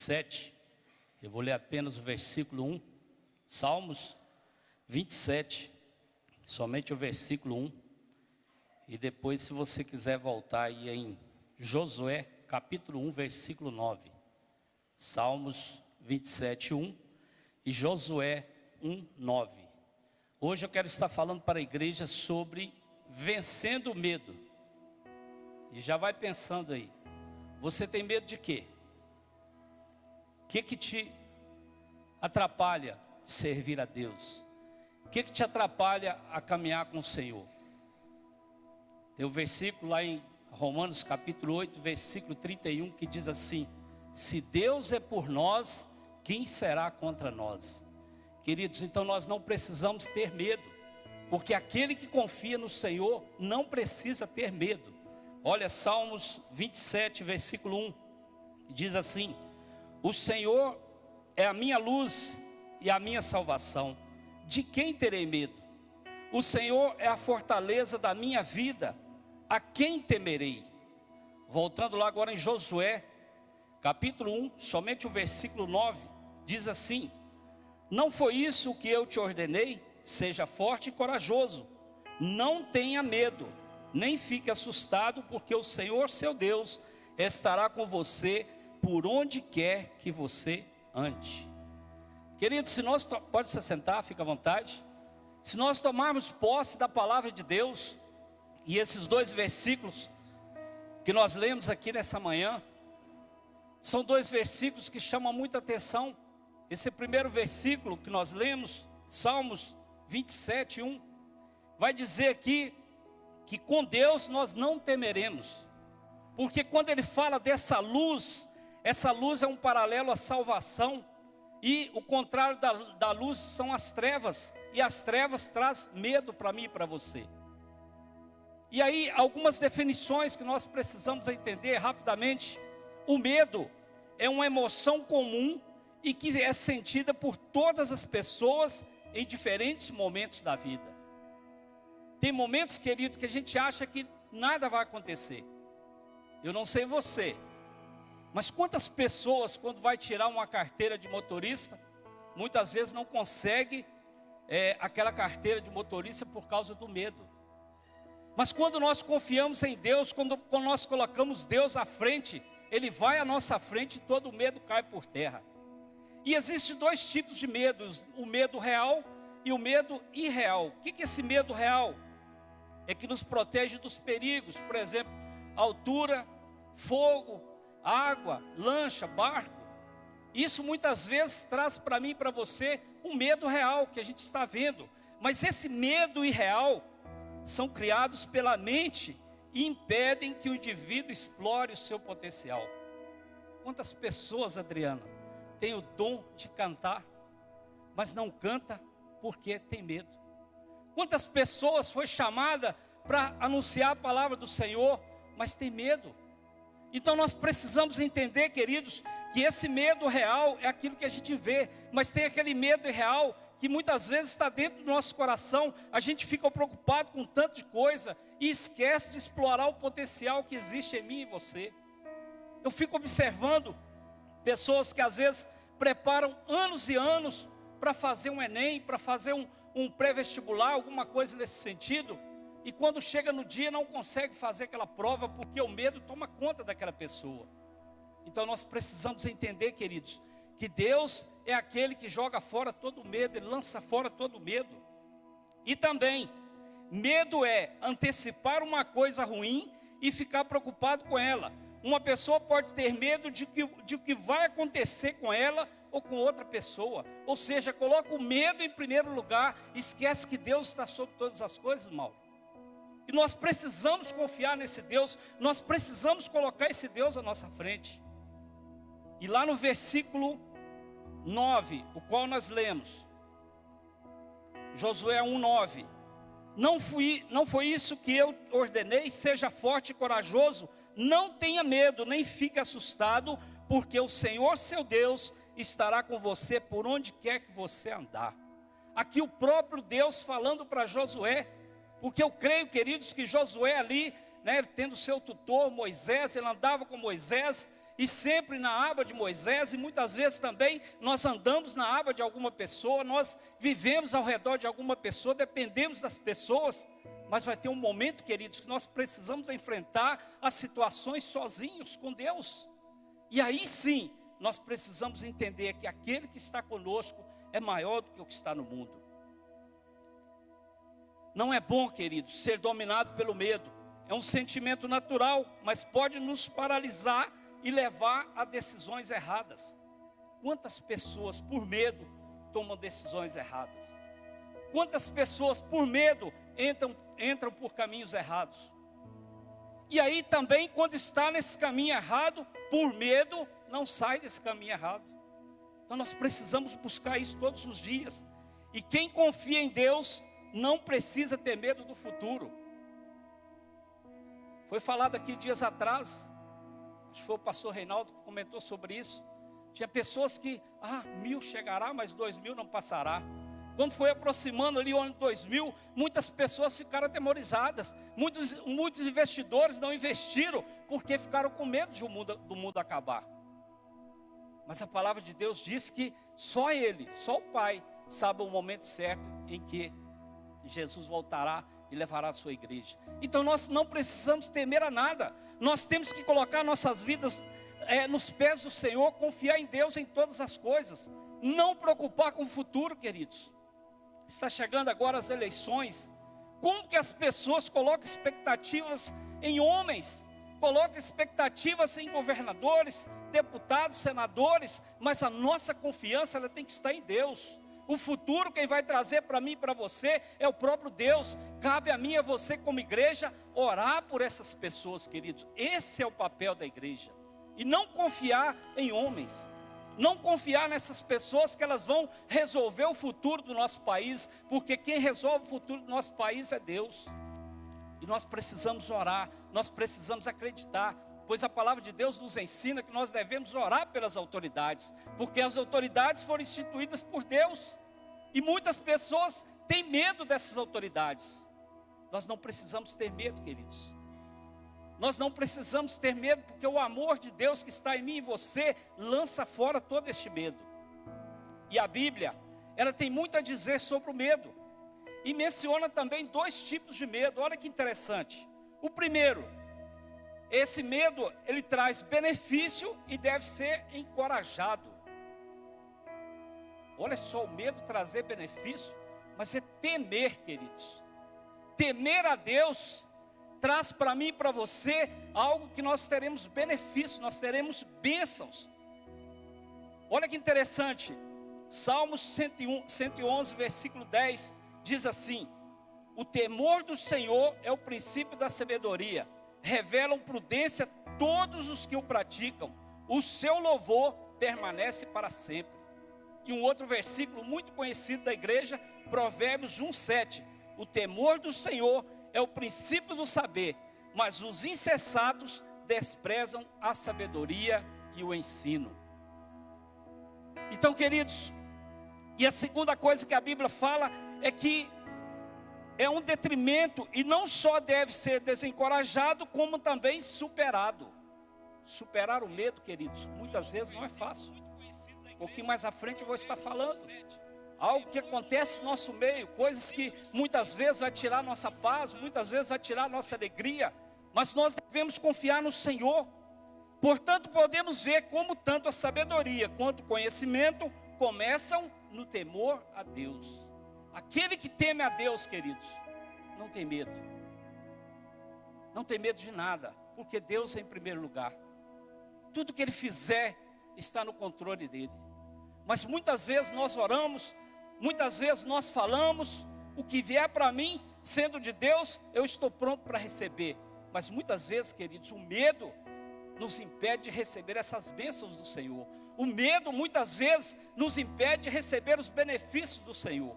27, eu vou ler apenas o versículo 1, Salmos 27, somente o versículo 1, e depois, se você quiser voltar aí em Josué, capítulo 1, versículo 9, Salmos 27, 1 e Josué 1, 9. Hoje eu quero estar falando para a igreja sobre vencendo o medo, e já vai pensando aí, você tem medo de quê? O que te atrapalha de servir a Deus? O que te atrapalha a caminhar com o Senhor? Tem um versículo lá em Romanos capítulo 8, versículo 31, que diz assim: se Deus é por nós, quem será contra nós? Queridos, então nós não precisamos ter medo, porque aquele que confia no Senhor não precisa ter medo. Olha, Salmos 27, versículo 1, diz assim: o Senhor é a minha luz e a minha salvação, de quem terei medo? O Senhor é a fortaleza da minha vida, a quem temerei? Voltando lá agora em Josué, capítulo 1, somente o versículo 9, diz assim: não foi isso que eu te ordenei? Seja forte e corajoso, não tenha medo, nem fique assustado, porque o Senhor seu Deus estará com você por onde quer que você ande. Queridos, se nós pode se sentar, fica à vontade. Se nós tomarmos posse da palavra de Deus, e esses dois versículos que nós lemos aqui nessa manhã, são dois versículos que chamam muita atenção. Esse primeiro versículo que nós lemos, Salmos 27, 1, vai dizer aqui que com Deus nós não temeremos, porque quando ele fala dessa luz, essa luz é um paralelo à salvação, e o contrário da luz são as trevas, e as trevas traz medo para mim e para você. E aí algumas definições que nós precisamos entender rapidamente. O medo é uma emoção comum e que é sentida por todas as pessoas em diferentes momentos da vida. Tem momentos, querido, que a gente acha que nada vai acontecer. Eu não sei você, mas quantas pessoas, quando vai tirar uma carteira de motorista, muitas vezes não consegue aquela carteira de motorista por causa do medo. Mas quando nós confiamos em Deus, quando nós colocamos Deus à frente, Ele vai à nossa frente e todo o medo cai por terra. E existem dois tipos de medos, o medo real e o medo irreal. O que é esse medo real? É que nos protege dos perigos, por exemplo, altura, fogo, água, lancha, barco. Isso muitas vezes traz para mim e para você um medo real que a gente está vendo. Mas esse medo irreal são criados pela mente e impedem que o indivíduo explore o seu potencial. Quantas pessoas, Adriana, têm o dom de cantar, mas não canta porque tem medo? Quantas pessoas foi chamada para anunciar a palavra do Senhor, mas tem medo? Então nós precisamos entender, queridos, que esse medo real é aquilo que a gente vê, mas tem aquele medo irreal que muitas vezes está dentro do nosso coração. A gente fica preocupado com tanto de coisa e esquece de explorar o potencial que existe em mim e você. Eu fico observando pessoas que às vezes preparam anos e anos para fazer um Enem, para fazer um pré-vestibular, alguma coisa nesse sentido, e quando chega no dia não consegue fazer aquela prova porque o medo toma conta daquela pessoa. Então nós precisamos entender, queridos, que Deus é aquele que joga fora todo medo, Ele lança fora todo medo. E também, medo é antecipar uma coisa ruim e ficar preocupado com ela. Uma pessoa pode ter medo de que vai acontecer com ela ou com outra pessoa. Ou seja, coloca o medo em primeiro lugar, esquece que Deus está sobre todas as coisas, Mauro. E nós precisamos confiar nesse Deus, nós precisamos colocar esse Deus à nossa frente. E lá no versículo 9, o qual nós lemos, Josué 1:9, não foi isso que eu ordenei? Seja forte e corajoso, não tenha medo, nem fique assustado, porque o Senhor seu Deus estará com você por onde quer que você andar. Aqui o próprio Deus falando para Josué, porque eu creio, queridos, que Josué ali, tendo seu tutor Moisés, ele andava com Moisés, e sempre na aba de Moisés, e muitas vezes também nós andamos na aba de alguma pessoa, nós vivemos ao redor de alguma pessoa, dependemos das pessoas, mas vai ter um momento, queridos, que nós precisamos enfrentar as situações sozinhos com Deus. E aí sim, nós precisamos entender que aquele que está conosco é maior do que o que está no mundo. Não é bom, queridos, ser dominado pelo medo. É um sentimento natural, mas pode nos paralisar e levar a decisões erradas. Quantas pessoas por medo tomam decisões erradas? Quantas pessoas por medo entram por caminhos errados? E aí também, quando está nesse caminho errado, por medo, não sai desse caminho errado. Então nós precisamos buscar isso todos os dias. E quem confia em Deus não precisa ter medo do futuro. Foi falado aqui dias atrás, acho que foi o pastor Reinaldo que comentou sobre isso. Tinha pessoas que, 1000 chegará, mas 2000 não passará. Quando foi aproximando ali o ano 2000, muitas pessoas ficaram atemorizadas. Muitos investidores não investiram, porque ficaram com medo do mundo acabar. Mas a palavra de Deus diz que só Ele, só o Pai, sabe o momento certo em que Jesus voltará e levará a sua igreja. Então nós não precisamos temer a nada. Nós temos que colocar nossas vidas nos pés do Senhor, confiar em Deus em todas as coisas, não preocupar com o futuro, queridos. Está chegando agora as eleições. Como que as pessoas colocam expectativas em homens, colocam expectativas em governadores, deputados, senadores, mas a nossa confiança ela tem que estar em Deus. O futuro quem vai trazer para mim e para você é o próprio Deus. Cabe a mim e a você como igreja orar por essas pessoas, queridos. Esse é o papel da igreja. E não confiar em homens. Não confiar nessas pessoas que elas vão resolver o futuro do nosso país. Porque quem resolve o futuro do nosso país é Deus. E nós precisamos orar, nós precisamos acreditar. Pois a palavra de Deus nos ensina que nós devemos orar pelas autoridades. Porque as autoridades foram instituídas por Deus. E muitas pessoas têm medo dessas autoridades. Nós não precisamos ter medo, queridos. Nós não precisamos ter medo, porque o amor de Deus que está em mim e você lança fora todo este medo. E a Bíblia, ela tem muito a dizer sobre o medo. E menciona também 2 tipos de medo. Olha que interessante. O primeiro, esse medo, ele traz benefício e deve ser encorajado. Olha só, o medo trazer benefício, mas é temer, queridos. Temer a Deus traz para mim e para você algo que nós teremos benefício, nós teremos bênçãos. Olha que interessante, Salmos 111, versículo 10, diz assim: o temor do Senhor é o princípio da sabedoria, revelam prudência todos os que o praticam, o seu louvor permanece para sempre. E um outro versículo muito conhecido da igreja, Provérbios 1:7, o temor do Senhor é o princípio do saber, mas os insensatos desprezam a sabedoria e o ensino. Então, queridos, e a segunda coisa que a Bíblia fala é que é um detrimento e não só deve ser desencorajado, como também superado. Superar o medo, queridos, muitas vezes não é fácil. Um pouquinho mais à frente eu vou estar falando. Algo que acontece no nosso meio, coisas que muitas vezes vai tirar nossa paz, muitas vezes vai tirar nossa alegria, mas nós devemos confiar no Senhor. Portanto, podemos ver como tanto a sabedoria quanto o conhecimento começam no temor a Deus. Aquele que teme a Deus, queridos, não tem medo. Não tem medo de nada, porque Deus é em primeiro lugar. Tudo que Ele fizer está no controle dEle. Mas muitas vezes nós oramos, muitas vezes nós falamos, o que vier para mim, sendo de Deus, eu estou pronto para receber. Mas muitas vezes, queridos, o medo nos impede de receber essas bênçãos do Senhor. O medo muitas vezes nos impede de receber os benefícios do Senhor.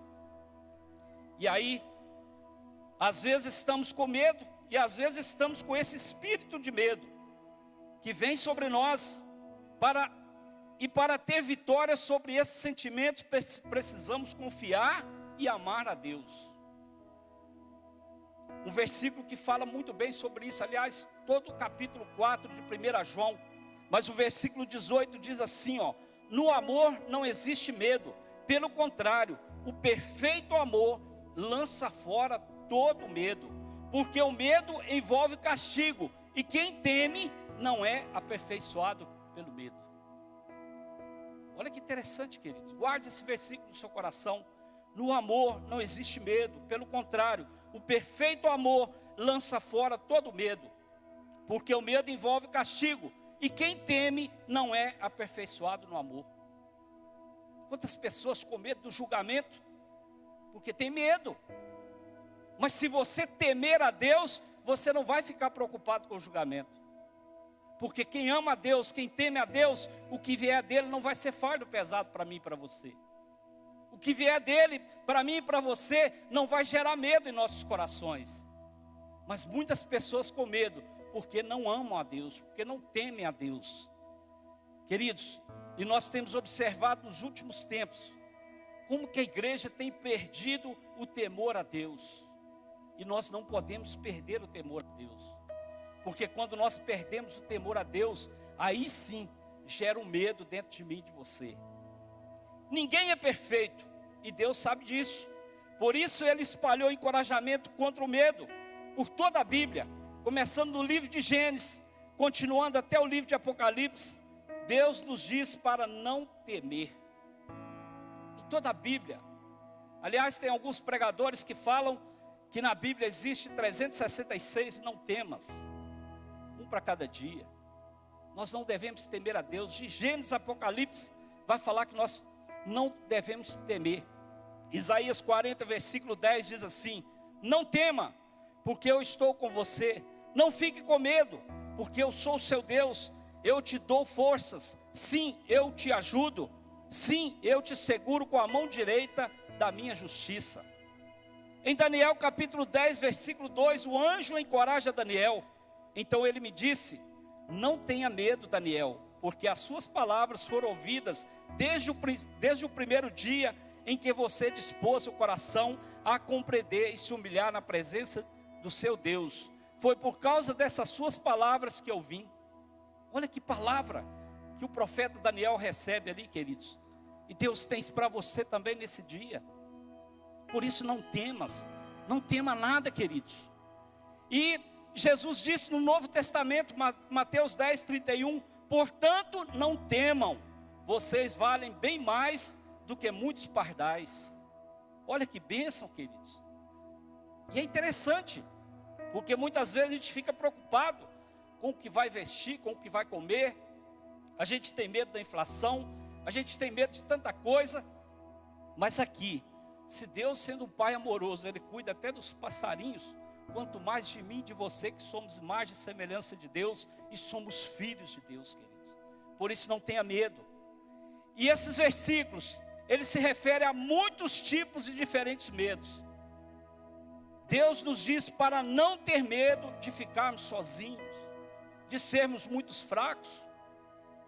E aí, às vezes estamos com medo, e às vezes estamos com esse espírito de medo, que vem sobre nós, para ter vitória sobre esses sentimentos, precisamos confiar e amar a Deus. Um versículo que fala muito bem sobre isso, aliás, todo o capítulo 4 de 1 João, Mas o versículo 18 diz assim, ó: no amor não existe medo, pelo contrário, o perfeito amor lança fora todo medo, porque o medo envolve castigo, e quem teme não é aperfeiçoado pelo medo. Olha que interessante, queridos, guarde esse versículo no seu coração. No amor não existe medo, pelo contrário, o perfeito amor lança fora todo medo, porque o medo envolve castigo, e quem teme não é aperfeiçoado no amor. Quantas pessoas com medo do julgamento? Porque tem medo. Mas se você temer a Deus, você não vai ficar preocupado com o julgamento. Porque quem ama a Deus, quem teme a Deus, o que vier dele não vai ser fardo pesado para mim e para você. O que vier dele, para mim e para você, não vai gerar medo em nossos corações. Mas muitas pessoas com medo, porque não amam a Deus, porque não temem a Deus. Queridos, e nós temos observado nos últimos tempos, como que a igreja tem perdido o temor a Deus. E nós não podemos perder o temor a Deus. Porque quando nós perdemos o temor a Deus, aí sim gera um medo dentro de mim e de você. Ninguém é perfeito, e Deus sabe disso. Por isso Ele espalhou encorajamento contra o medo, por toda a Bíblia, começando no livro de Gênesis, continuando até o livro de Apocalipse. Deus nos diz para não temer. Em toda a Bíblia. Aliás, tem alguns pregadores que falam que na Bíblia existe 366 não temas. Um para cada dia. Nós não devemos temer a Deus. De Gênesis a Apocalipse vai falar que nós não devemos temer. Isaías 40, versículo 10 diz assim: não tema, porque eu estou com você. Não fique com medo, porque eu sou o seu Deus. Eu te dou forças. Sim, eu te ajudo. Sim, eu te seguro com a mão direita da minha justiça. Em Daniel capítulo 10, versículo 2, o anjo encoraja Daniel. Então ele me disse: não tenha medo, Daniel, porque as suas palavras foram ouvidas desde o primeiro dia em que você dispôs o coração a compreender e se humilhar na presença do seu Deus. Foi por causa dessas suas palavras que eu vim. Olha que palavra que o profeta Daniel recebe ali, queridos. E Deus tem isso para você também nesse dia. Por isso não temas, não tema nada, queridos. E Jesus disse no Novo Testamento, Mateus 10, 31, portanto não temam, vocês valem bem mais do que muitos pardais. Olha que bênção, queridos. E é interessante, porque muitas vezes a gente fica preocupado com o que vai vestir, com o que vai comer. A gente tem medo da inflação, a gente tem medo de tanta coisa. Mas aqui, se Deus, sendo um pai amoroso, Ele cuida até dos passarinhos, quanto mais de mim e de você, que somos imagem e semelhança de Deus e somos filhos de Deus, queridos. Por isso não tenha medo. E esses versículos, eles se referem a muitos tipos de diferentes medos. Deus nos diz para não ter medo de ficarmos sozinhos, de sermos muito fracos,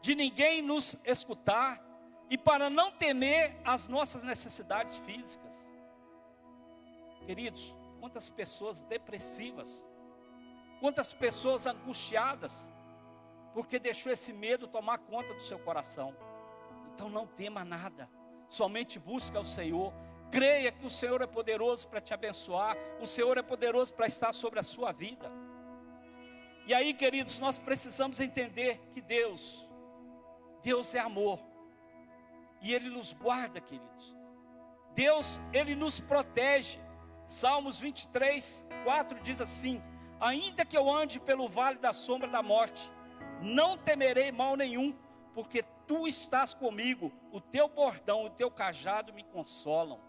de ninguém nos escutar, e para não temer as nossas necessidades físicas. Queridos, quantas pessoas depressivas, quantas pessoas angustiadas, porque deixou esse medo tomar conta do seu coração. Então não tema nada, somente busca o Senhor, creia que o Senhor é poderoso para te abençoar, o Senhor é poderoso para estar sobre a sua vida. E aí, queridos, nós precisamos entender que Deus é amor, e Ele nos guarda, queridos. Deus, Ele nos protege. Salmos 23, 4 diz assim: ainda que eu ande pelo vale da sombra da morte, não temerei mal nenhum, porque Tu estás comigo, o Teu bordão, o Teu cajado me consolam.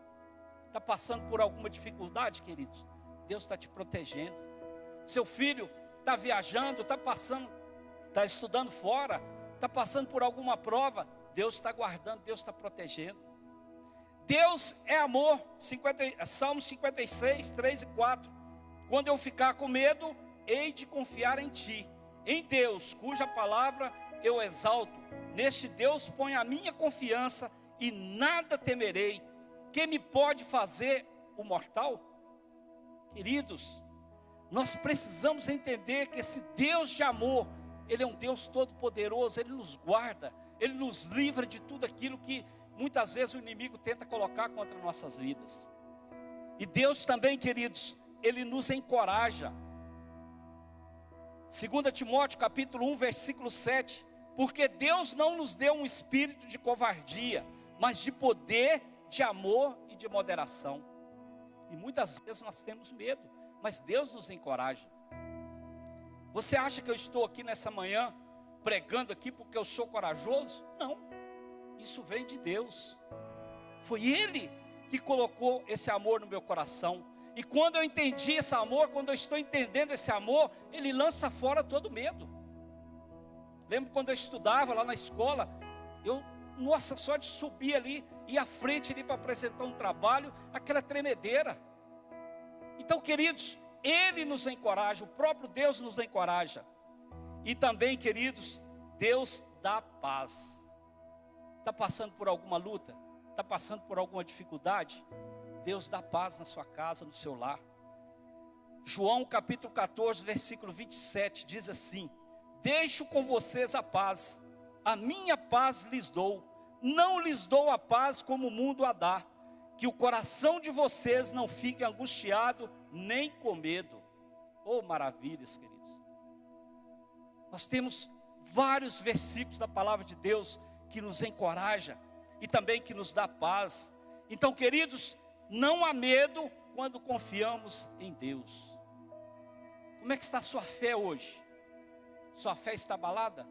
Está passando por alguma dificuldade, queridos? Deus está te protegendo. Seu filho está viajando, está estudando fora, está passando por alguma prova, Deus está guardando, Deus está protegendo. Deus é amor. Salmo 56, 3 e 4. Quando eu ficar com medo, hei de confiar em Ti, em Deus, cuja palavra eu exalto. Neste Deus ponho a minha confiança e nada temerei. Que me pode fazer o mortal? Queridos, nós precisamos entender que esse Deus de amor, Ele é um Deus todo-poderoso, Ele nos guarda, Ele nos livra de tudo aquilo que muitas vezes o inimigo tenta colocar contra nossas vidas. E Deus também, queridos, Ele nos encoraja. 2 Timóteo capítulo 1, versículo 7, porque Deus não nos deu um espírito de covardia, mas de poder, de amor e de moderação. E muitas vezes nós temos medo, mas Deus nos encoraja. Você acha que eu estou aqui nessa manhã, pregando aqui porque eu sou corajoso? Não, isso vem de Deus. Foi Ele que colocou esse amor no meu coração. E quando eu entendi esse amor, quando eu estou entendendo esse amor, Ele lança fora todo medo. Lembro quando eu estudava lá na escola, nossa, só de subir ali, ir à frente ali para apresentar um trabalho, aquela tremedeira. Então, queridos, Ele nos encoraja, o próprio Deus nos encoraja. E também, queridos, Deus dá paz. Está passando por alguma luta? Está passando por alguma dificuldade? Deus dá paz na sua casa, no seu lar. João capítulo 14, versículo 27, diz assim: deixo com vocês a paz, a minha paz lhes dou, não lhes dou a paz como o mundo a dá, que o coração de vocês não fique angustiado, nem com medo. Oh, maravilhas, queridos. Nós temos vários versículos da palavra de Deus que nos encoraja e também que nos dá paz. Então, queridos, não há medo quando confiamos em Deus. Como é que está a sua fé hoje? Sua fé está abalada?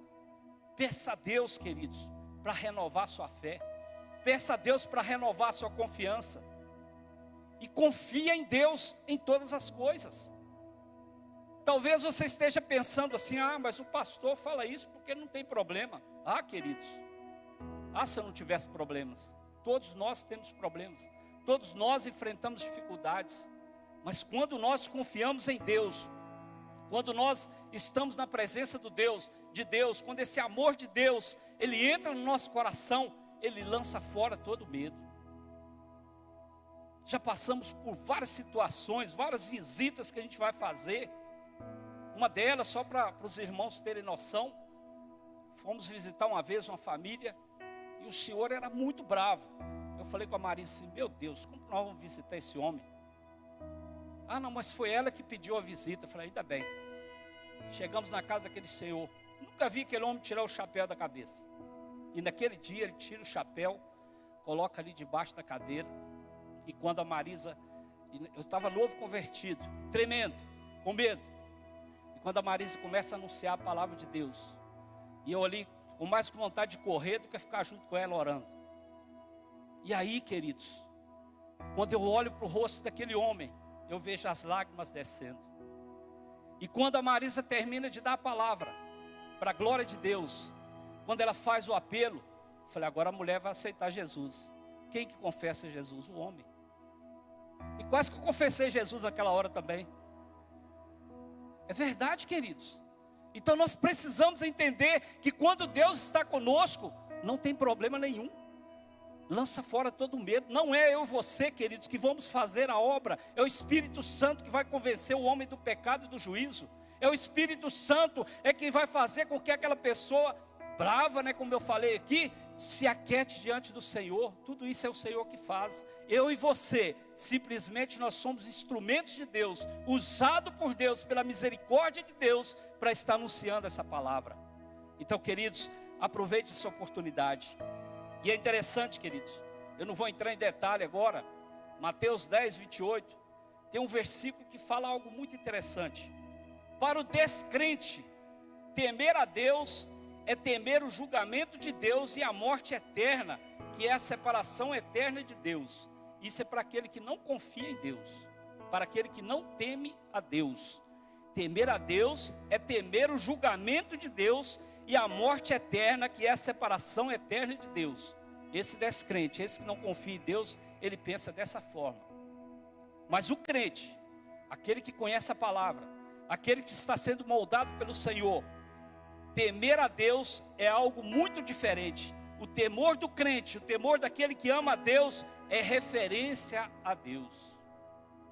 Peça a Deus, queridos, para renovar sua fé. Peça a Deus para renovar sua confiança. E confia em Deus em todas as coisas. Talvez você esteja pensando assim: mas o pastor fala isso porque não tem problema. Queridos, se eu não tivesse problemas. Todos nós temos problemas. Todos nós enfrentamos dificuldades. Mas quando nós confiamos em Deus, quando nós estamos na presença de Deus, quando esse amor de Deus, Ele entra no nosso coração, Ele lança fora todo medo. Já passamos por várias situações, várias visitas que a gente vai fazer. Uma delas, só para os irmãos terem noção, fomos visitar uma vez uma família, e o senhor era muito bravo. Eu falei com a Marisa assim: meu Deus, como nós vamos visitar esse homem? Não, mas foi ela que pediu a visita. Eu falei: ainda bem. Chegamos na casa daquele senhor, nunca vi aquele homem tirar o chapéu da cabeça. E naquele dia ele tira o chapéu, coloca ali debaixo da cadeira. E quando a Marisa, eu estava novo convertido, tremendo, com medo. E quando a Marisa começa a anunciar a palavra de Deus, e eu ali com mais vontade de correr do que ficar junto com ela orando. E aí, queridos, quando eu olho para o rosto daquele homem, eu vejo as lágrimas descendo. E quando a Marisa termina de dar a palavra, para a glória de Deus, quando ela faz o apelo, eu falei: agora a mulher vai aceitar Jesus. Quem que confessa Jesus? O homem. E quase que eu confessei Jesus naquela hora também. É verdade, queridos. Então nós precisamos entender que quando Deus está conosco, não tem problema nenhum. Lança fora todo medo. Não é eu e você, queridos, que vamos fazer a obra. É o Espírito Santo que vai convencer o homem do pecado e do juízo. É o Espírito Santo quem vai fazer com que aquela pessoa brava, como eu falei aqui, se aquete diante do Senhor. Tudo isso é o Senhor que faz. Eu e você, simplesmente nós somos instrumentos de Deus, usado por Deus, pela misericórdia de Deus, para estar anunciando essa palavra. Então, queridos, aproveite essa oportunidade. E é interessante, queridos, eu não vou entrar em detalhe agora. Mateus 10, 28, tem um versículo que fala algo muito interessante. Para o descrente, temer a Deus é temer o julgamento de Deus e a morte eterna, que é a separação eterna de Deus. Isso é para aquele que não confia em Deus, para aquele que não teme a Deus. Temer a Deus é temer o julgamento de Deus e a morte eterna, que é a separação eterna de Deus. Esse descrente, esse que não confia em Deus, ele pensa dessa forma. Mas o crente, aquele que conhece a palavra, aquele que está sendo moldado pelo Senhor, temer a Deus é algo muito diferente. O temor do crente, o temor daquele que ama a Deus, é referência a Deus.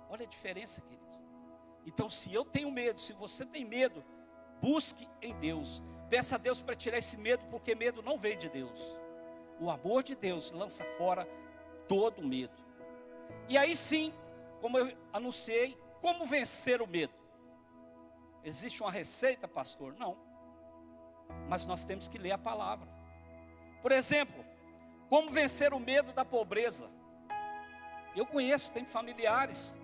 Olha a diferença, queridos. Então, se eu tenho medo, se você tem medo, busque em Deus. peça a Deus para tirar esse medo, porque medo não vem de Deus. O amor de Deus lança fora todo medo. E aí sim, como eu anunciei, como vencer o medo? Existe uma receita, pastor? Não. Mas nós temos que ler a palavra. Por exemplo, como vencer o medo da pobreza? Eu conheço, tem familiares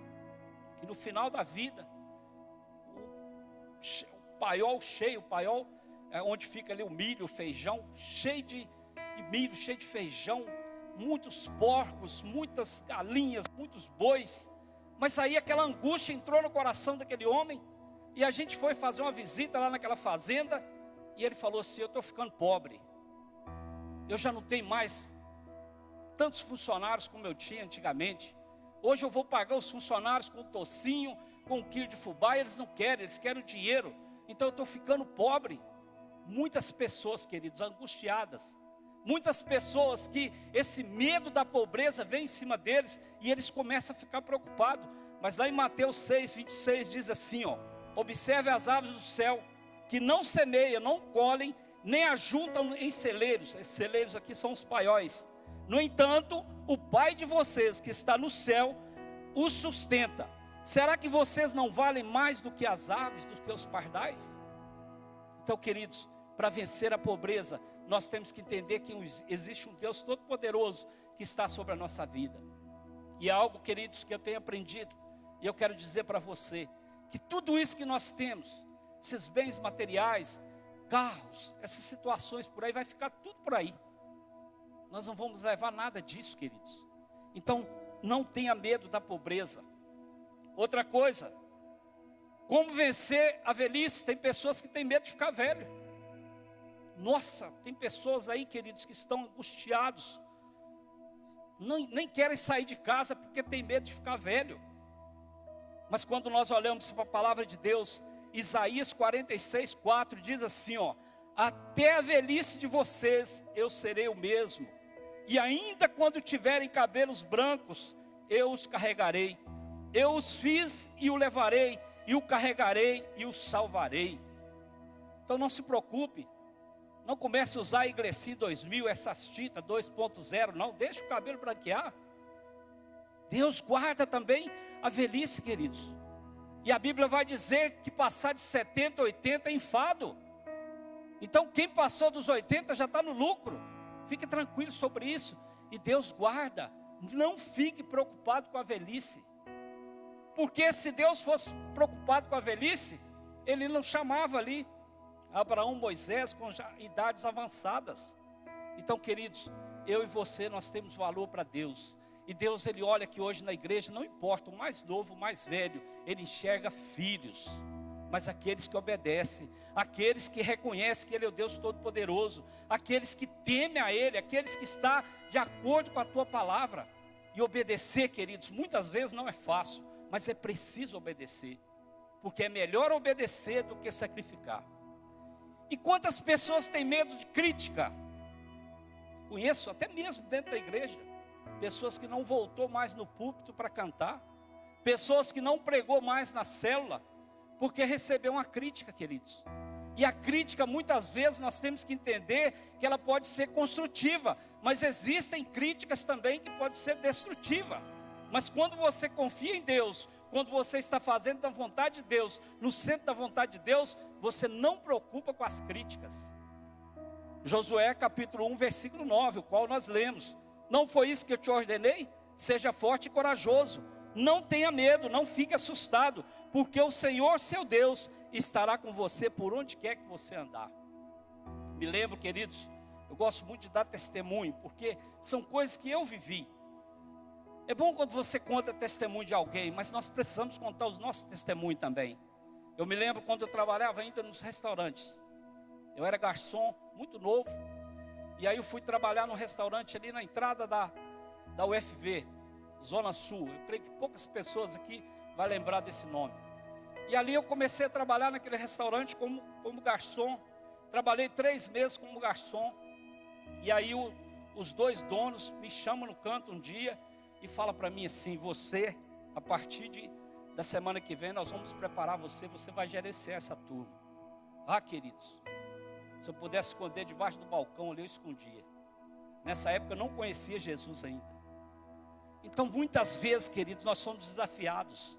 que no final da vida, o paiol cheio, o paiol é onde fica ali o milho, o feijão, cheio de milho, cheio de feijão, muitos porcos, muitas galinhas, muitos bois. Mas aí aquela angústia entrou no coração daquele homem, e a gente foi fazer uma visita lá naquela fazenda, e ele falou assim: eu estou ficando pobre, eu já não tenho mais tantos funcionários como eu tinha antigamente. Hoje eu vou pagar os funcionários com tocinho, com 1 quilo de fubá, e eles não querem, eles querem o dinheiro. Então eu estou ficando pobre. Muitas pessoas, queridos, angustiadas. Muitas pessoas que esse medo da pobreza vem em cima deles, e eles começam a ficar preocupados. Mas lá em Mateus 6, 26 diz assim, ó: observe as aves do céu, que não semeiam, não colhem, nem ajuntam em celeiros. Esses celeiros aqui são os paióis. No entanto, o Pai de vocês que está no céu os sustenta. Será que vocês não valem mais do que as aves, do que os pardais? Então, queridos, para vencer a pobreza, nós temos que entender que existe um Deus todo-poderoso que está sobre a nossa vida. E é algo, queridos, que eu tenho aprendido, e eu quero dizer para você, que tudo isso que nós temos, esses bens materiais, carros, essas situações por aí, vai ficar tudo por aí. Nós não vamos levar nada disso, queridos. Então, não tenha medo da pobreza. Outra coisa, como vencer a velhice? Tem pessoas que têm medo de ficar velho. Nossa, tem pessoas aí, queridos, que estão angustiados. Nem querem sair de casa porque tem medo de ficar velho. Mas quando nós olhamos para a palavra de Deus, Isaías 46, 4 diz assim, ó: até a velhice de vocês eu serei o mesmo, e ainda quando tiverem cabelos brancos, eu os carregarei. Eu os fiz e o levarei, e o carregarei e o salvarei. Então não se preocupe, não comece a usar a Iglesim 2000, essas tintas 2.0, não, deixa o cabelo branquear. Deus guarda também a velhice, queridos. E a Bíblia vai dizer que passar de 70, 80 é enfado. Então quem passou dos 80 já está no lucro. Fique tranquilo sobre isso. E Deus guarda. Não fique preocupado com a velhice. Porque se Deus fosse preocupado com a velhice, Ele não chamava ali Abraão, Moisés com já idades avançadas. Então, queridos, eu e você, nós temos valor para Deus. E Deus, Ele olha que hoje na igreja, não importa o mais novo, o mais velho, Ele enxerga filhos. Mas aqueles que obedecem, aqueles que reconhecem que Ele é o Deus Todo-Poderoso, aqueles que temem a Ele, aqueles que estão de acordo com a Tua palavra. E obedecer, queridos, muitas vezes não é fácil, mas é preciso obedecer. Porque é melhor obedecer do que sacrificar. E quantas pessoas têm medo de crítica? Conheço até mesmo dentro da igreja, pessoas que não voltou mais no púlpito para cantar, pessoas que não pregou mais na célula, porque recebeu uma crítica, queridos. E a crítica, muitas vezes, nós temos que entender que ela pode ser construtiva, mas existem críticas também que podem ser destrutivas. Mas quando você confia em Deus, quando você está fazendo da vontade de Deus, no centro da vontade de Deus, você não preocupa com as críticas. Josué capítulo 1, versículo 9, o qual nós lemos: não foi isso que eu te ordenei? Seja forte e corajoso, não tenha medo, não fique assustado, porque o Senhor seu Deus estará com você por onde quer que você andar. Me lembro, queridos, eu gosto muito de dar testemunho, porque são coisas que eu vivi. É bom quando você conta testemunho de alguém, mas nós precisamos contar os nossos testemunhos também. Eu me lembro quando eu trabalhava ainda nos restaurantes. Eu era garçom, muito novo. E aí eu fui trabalhar num restaurante ali na entrada da UFV, Zona Sul. Eu creio que poucas pessoas aqui vão lembrar desse nome. E ali eu comecei a trabalhar naquele restaurante como garçom. Trabalhei 3 meses como garçom. E aí os 2 donos me chamam no canto um dia e falam para mim assim: você, a partir da semana que vem, nós vamos preparar você vai gerenciar essa turma. Ah, queridos, Se eu pudesse esconder debaixo do balcão ali, eu escondia. Nessa época eu não conhecia Jesus ainda. Então muitas vezes, queridos, nós somos desafiados.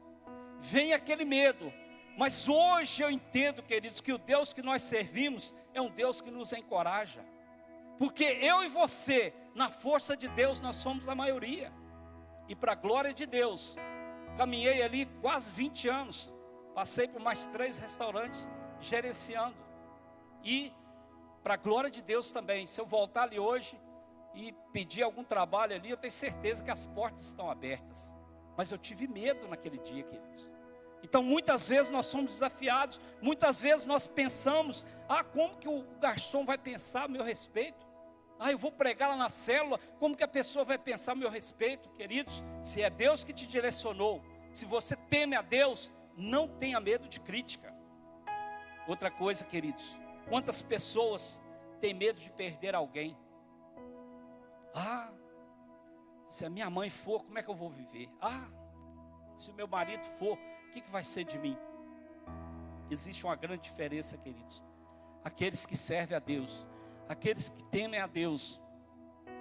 Vem aquele medo. Mas hoje eu entendo, queridos, que o Deus que nós servimos é um Deus que nos encoraja. Porque eu e você, na força de Deus, nós somos a maioria. E para a glória de Deus, caminhei ali quase 20 anos. Passei por mais 3 restaurantes gerenciando. E para a glória de Deus também, se eu voltar ali hoje e pedir algum trabalho ali, eu tenho certeza que as portas estão abertas. Mas eu tive medo naquele dia, queridos. Então muitas vezes nós somos desafiados, muitas vezes nós pensamos, como que o garçom vai pensar a meu respeito? Eu vou pregar lá na célula, como que a pessoa vai pensar a meu respeito? Queridos, se é Deus que te direcionou, se você teme a Deus, não tenha medo de crítica. Outra coisa, queridos, quantas pessoas têm medo de perder alguém? Se a minha mãe for, como é que eu vou viver? Se o meu marido for, o que vai ser de mim? Existe uma grande diferença, queridos. Aqueles que servem a Deus, aqueles que temem a Deus,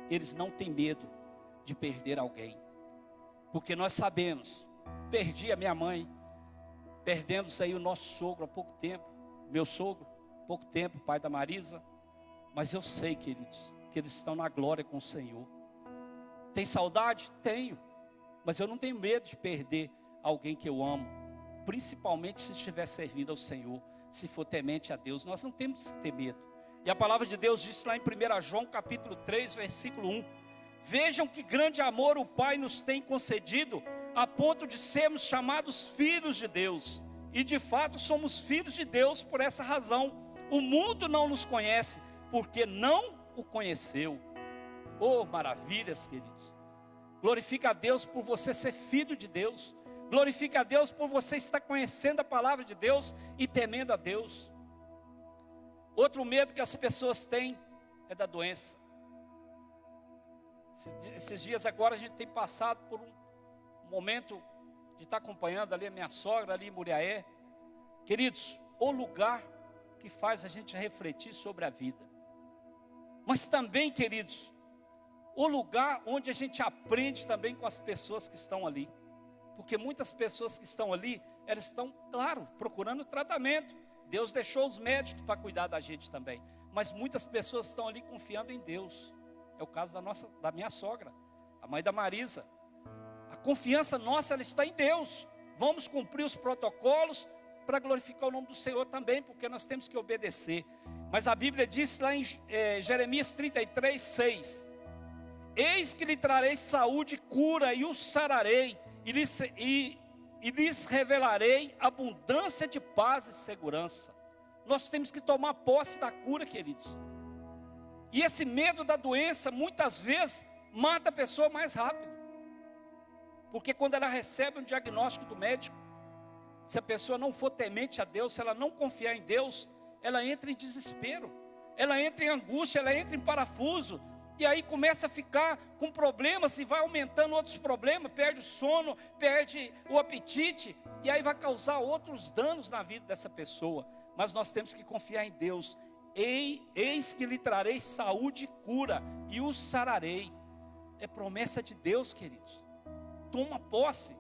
eles não têm medo de perder alguém. Porque nós sabemos, perdi a minha mãe, perdemos aí o nosso sogro há pouco tempo, meu sogro, há pouco tempo, pai da Marisa. Mas eu sei, queridos, que eles estão na glória com o Senhor. Tem saudade? Tenho. Mas eu não tenho medo de perder alguém que eu amo, principalmente se estiver servindo ao Senhor, se for temente a Deus. Nós não temos que ter medo. E a palavra de Deus diz lá em 1 João capítulo 3, versículo 1: vejam que grande amor o Pai nos tem concedido, a ponto de sermos chamados filhos de Deus. E de fato somos filhos de Deus por essa razão. O mundo não nos conhece, porque não o conheceu. Oh, maravilhas, queridos. Glorifica a Deus por você ser filho de Deus. Glorifica a Deus por você estar conhecendo a palavra de Deus e temendo a Deus. Outro medo que as pessoas têm é da doença. Esses dias agora a gente tem passado por um momento de estar acompanhando ali a minha sogra ali em Muriaé. Queridos, o lugar que faz a gente refletir sobre a vida. Mas também, queridos, o lugar onde a gente aprende também com as pessoas que estão ali. Porque muitas pessoas que estão ali, elas estão, claro, procurando tratamento. Deus deixou os médicos para cuidar da gente também. Mas muitas pessoas estão ali confiando em Deus. É o caso da minha sogra, a mãe da Marisa. A confiança nossa, ela está em Deus. Vamos cumprir os protocolos para glorificar o nome do Senhor também, porque nós temos que obedecer. Mas a Bíblia diz lá em Jeremias 33, 6: eis que lhe trarei saúde e cura, e o sararei, e lhes revelarei abundância de paz e segurança. Nós temos que tomar posse da cura, queridos. E esse medo da doença, muitas vezes, mata a pessoa mais rápido. Porque quando ela recebe um diagnóstico do médico, se a pessoa não for temente a Deus, se ela não confiar em Deus, ela entra em desespero, ela entra em angústia, ela entra em parafuso. E aí começa a ficar com problemas e vai aumentando outros problemas, perde o sono, perde o apetite, e aí vai causar outros danos na vida dessa pessoa. Mas nós temos que confiar em Deus. Eis que lhe trarei saúde e cura, e o sararei. É promessa de Deus, queridos. Toma posse.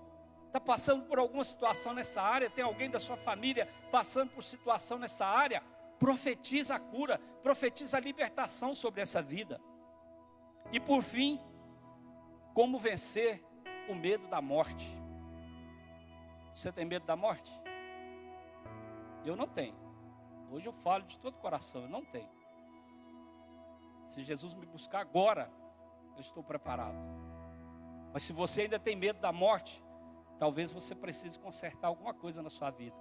Está passando por alguma situação nessa área, tem alguém da sua família passando por situação nessa área, profetiza a cura, profetiza a libertação sobre essa vida. E por fim, como vencer o medo da morte? Você tem medo da morte? Eu não tenho. Hoje eu falo de todo o coração, eu não tenho. Se Jesus me buscar agora, eu estou preparado. Mas se você ainda tem medo da morte, talvez você precise consertar alguma coisa na sua vida.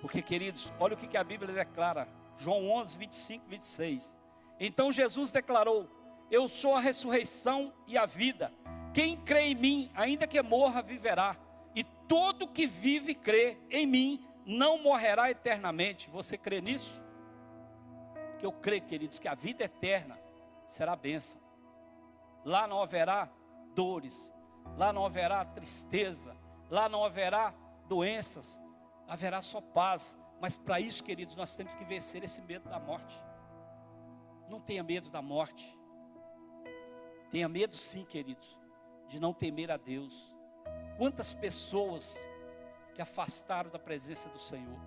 Porque, queridos, olha o que a Bíblia declara. João 11, 25, 26. Então Jesus declarou: eu sou a ressurreição e a vida. Quem crê em mim, ainda que morra, viverá. E todo que vive e crê em mim, não morrerá eternamente. Você crê nisso? Porque eu creio, queridos, que a vida eterna será bênção. Lá não haverá dores, lá não haverá tristeza, lá não haverá doenças, haverá só paz. Mas para isso, queridos, nós temos que vencer esse medo da morte. Não tenha medo da morte. Tenha medo sim, queridos, de não temer a Deus. Quantas pessoas que afastaram da presença do Senhor.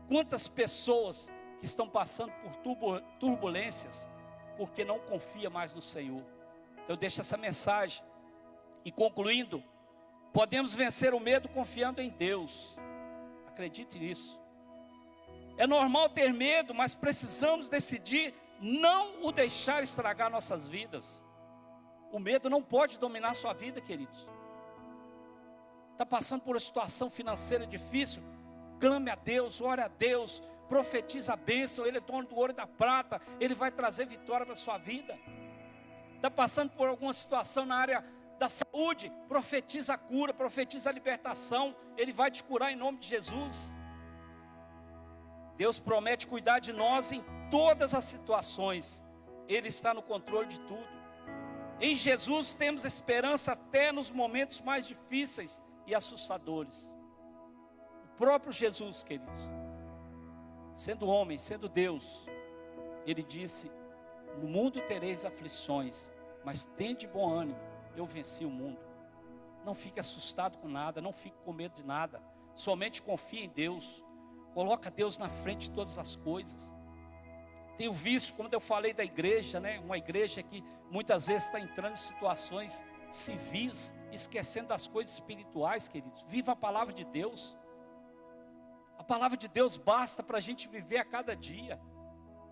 Quantas pessoas que estão passando por turbulências, porque não confia mais no Senhor. Então eu deixo essa mensagem. E concluindo, podemos vencer o medo confiando em Deus. Acredite nisso. É normal ter medo, mas precisamos decidir não o deixar estragar nossas vidas. O medo não pode dominar sua vida, queridos. Está passando por uma situação financeira difícil? Clame a Deus, ore a Deus, profetiza a bênção. Ele é dono do ouro e da prata, Ele vai trazer vitória para a sua vida. Está passando por alguma situação na área da saúde? Profetiza a cura, profetiza a libertação. Ele vai te curar em nome de Jesus. Deus promete cuidar de nós em todas as situações. Ele está no controle de tudo. Em Jesus temos esperança até nos momentos mais difíceis e assustadores. O próprio Jesus, queridos, sendo homem, sendo Deus, Ele disse: no mundo tereis aflições, mas tende bom ânimo, eu venci o mundo. Não fique assustado com nada, não fique com medo de nada, somente confie em Deus. Coloca Deus na frente de todas as coisas. Tenho visto, como eu falei da igreja, uma igreja que muitas vezes está entrando em situações civis, esquecendo das coisas espirituais, queridos. Viva a palavra de Deus. A palavra de Deus basta para a gente viver a cada dia.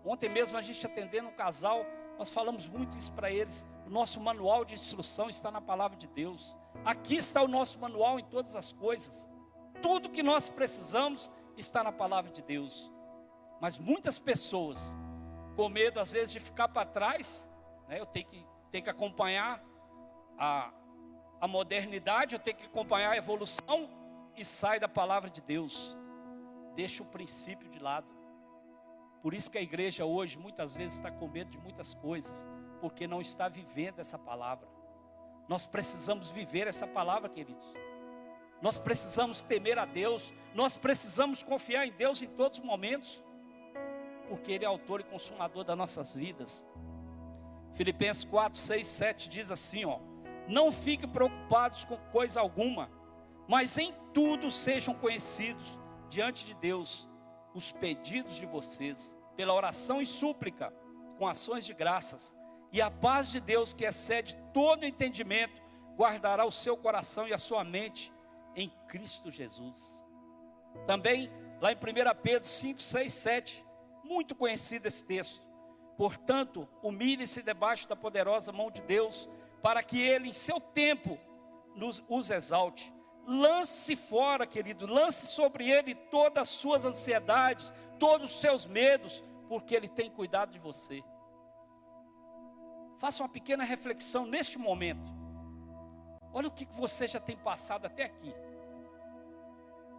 Ontem mesmo a gente atendendo um casal, nós falamos muito isso para eles. O nosso manual de instrução está na palavra de Deus. Aqui está o nosso manual em todas as coisas. Tudo que nós precisamos está na palavra de Deus. Mas muitas pessoas, com medo às vezes de ficar para trás, eu tenho que acompanhar a modernidade, eu tenho que acompanhar a evolução, e sai da palavra de Deus, deixa o princípio de lado. Por isso que a igreja hoje muitas vezes está com medo de muitas coisas, porque não está vivendo essa palavra. Nós precisamos viver essa palavra, queridos. Nós precisamos temer a Deus, nós precisamos confiar em Deus em todos os momentos, porque Ele é autor e consumador das nossas vidas. Filipenses 4, 6, 7 diz assim, não fiquem preocupados com coisa alguma, mas em tudo sejam conhecidos diante de Deus os pedidos de vocês, pela oração e súplica, com ações de graças, e a paz de Deus, que excede todo entendimento, guardará o seu coração e a sua mente em Cristo Jesus. Também lá em 1 Pedro 5, 6, 7, muito conhecido esse texto. Portanto, humilhe-se debaixo da poderosa mão de Deus, para que Ele em seu tempo os exalte. Lance fora, querido, lance sobre Ele todas as suas ansiedades, todos os seus medos, porque Ele tem cuidado de você. Faça uma pequena reflexão neste momento. Olha o que você já tem passado até aqui.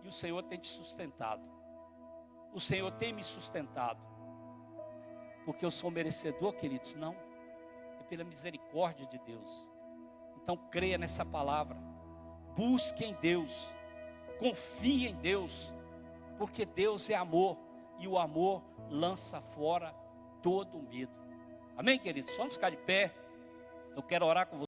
E o Senhor tem te sustentado. O Senhor tem me sustentado. Porque eu sou merecedor, queridos? Não. É pela misericórdia de Deus. Então creia nessa palavra. Busque em Deus. Confie em Deus. Porque Deus é amor. E o amor lança fora todo o medo. Amém, queridos? Vamos ficar de pé. Eu quero orar com você.